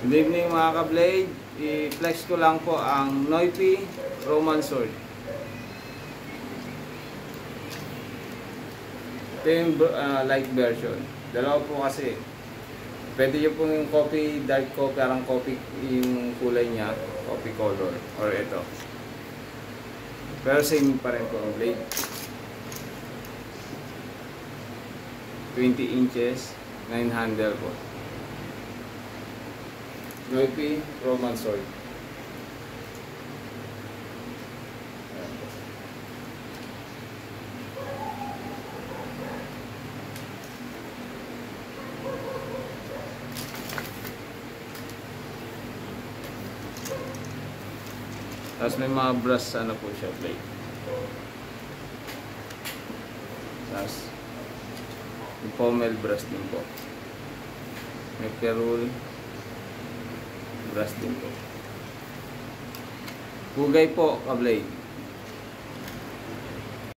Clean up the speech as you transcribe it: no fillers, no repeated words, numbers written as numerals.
Good evening mga ka-blade. I-flex ko lang po ang Noipy Roman Sword. Ito yung light version. Dalawa po kasi. Pwede nyo po yung coffee, dark coffee, parang coffee yung kulay niya. Coffee color. Or ito. Pero same pa rin po ang blade. 20 inches. 9 handle po. Noipy Roman Sword. Tapos may mga brass ano po siya blade. Tapos yung pommel brass din po. May ferrule brass din po. Hugay po ka-blade.